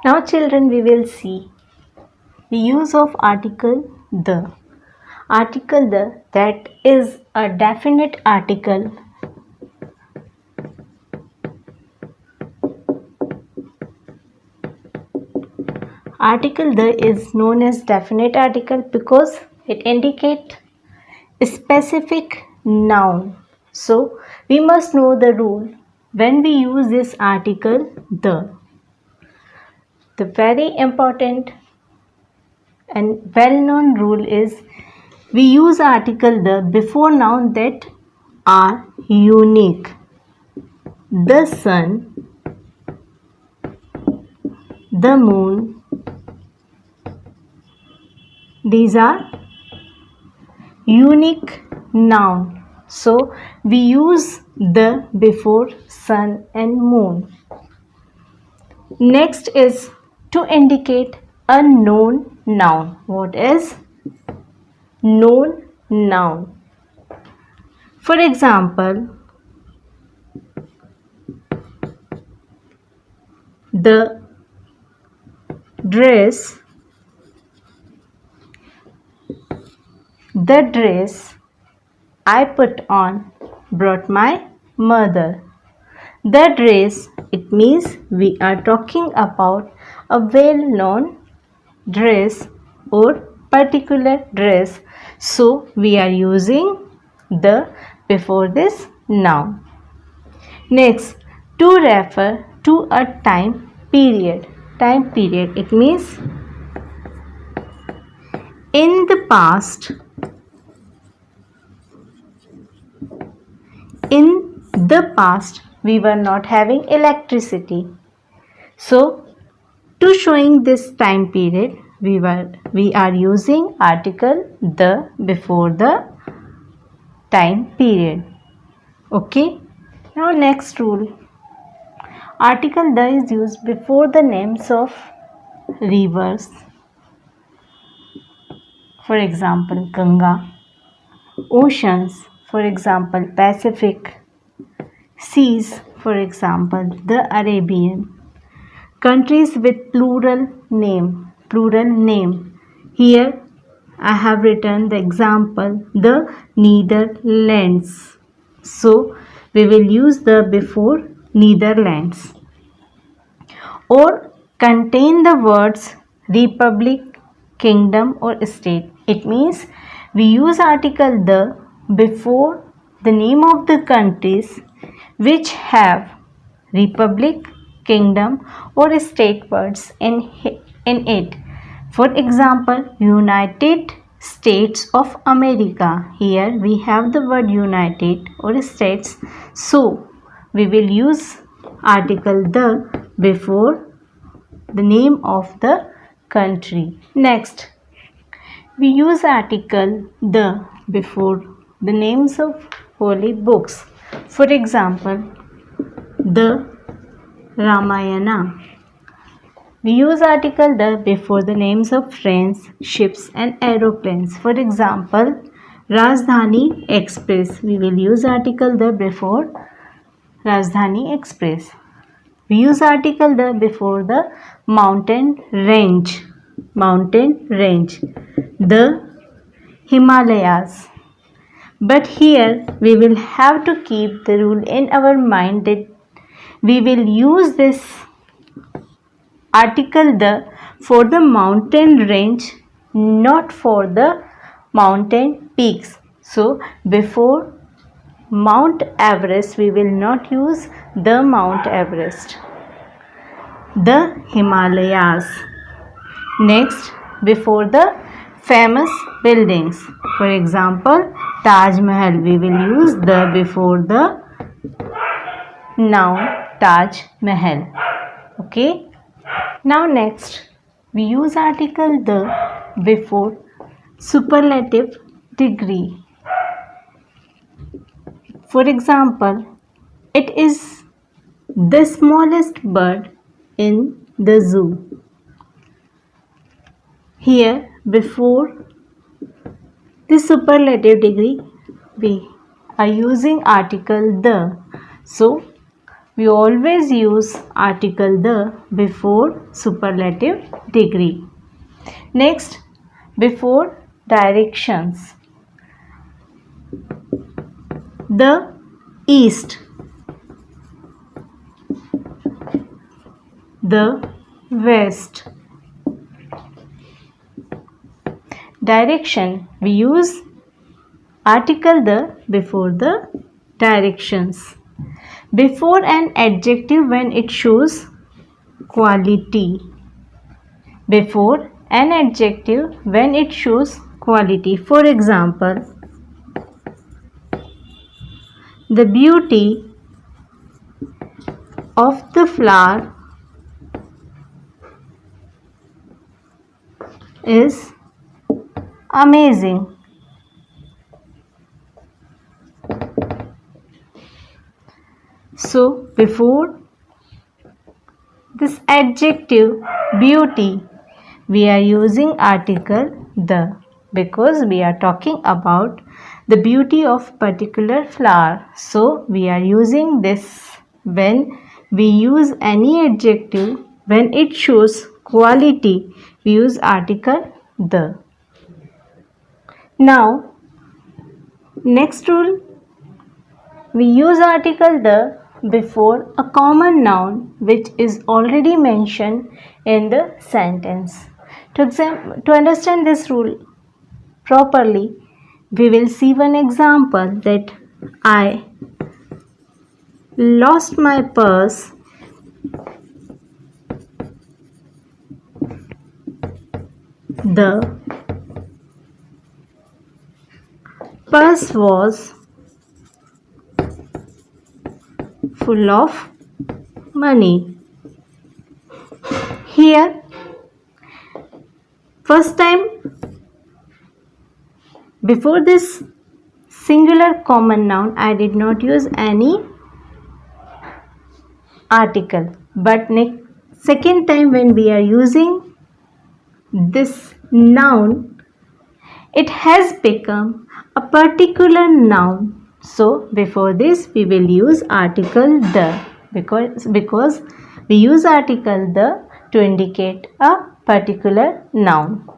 Now children, we will see the use of article the. Article the, that is a definite article. Article the is known as definite article because it indicates a specific noun. So we must know the rule when we use this article the. The very important and well-known rule is we use article the before noun that are unique. The sun, the moon, these are unique noun. So we use the before sun and moon. Next is to indicate a known noun. What is known noun? For example, the dress I put on brought my mother. The dress, it means we are talking about a well-known dress or particular dress. So we are using the before this noun. Next, to refer to a time period. Time period, it means in the past. In the past, we were not having electricity. So, to showing this time period, we are using article the before the time period. Okay. Now next rule. Article the is used before the names of rivers. For example, Ganga. Oceans. For example, Pacific. Seas. For example, the Arabian. Countries with plural name. Here I have written the example, the Netherlands. So we will use the before Netherlands. Or contain the words republic, kingdom or state. It means we use article the before the name of the countries which have republic, kingdom or state words in it. For example, United States of America. Here we have the word United or States. So we will use article the before the name of the country. Next, we use article the before the names of holy books. For example, the Ramayana. We use article the before the names of trains, ships and aeroplanes. For example, Rajdhani Express. We will use article the before Rajdhani Express. We use article the before the mountain range. The Himalayas. But here we will have to keep the rule in our mind that we will use this article the for the mountain range, not for the mountain peaks. So before Mount Everest we will not use the Mount Everest, the Himalayas. Next, before the famous buildings. For example, Taj Mahal, we will use the before the noun Taj Mahal. Okay. Now next, we use article the before superlative degree. For example, it is the smallest bird in the zoo. Here, before the superlative degree, we are using article the. So, we always use article the before superlative degree. Next, before directions. The east, the west. Direction, we use article the before the directions. Before an adjective when it shows quality. Before an adjective when it shows quality. For example, the beauty of the flower is amazing. So, before this adjective beauty, we are using article the, because we are talking about the beauty of particular flower. So, we are using this when we use any adjective when it shows quality, we use article the. Now, next rule, we use article the before a common noun which is already mentioned in the sentence. To understand this rule properly, we will see one example that I lost my purse the purse was full of money. Here, first time, before this singular common noun, I did not use any article. But second time when we are using this noun, it has become a particular noun. So, before this we will use article the, because we use article the to indicate a particular noun.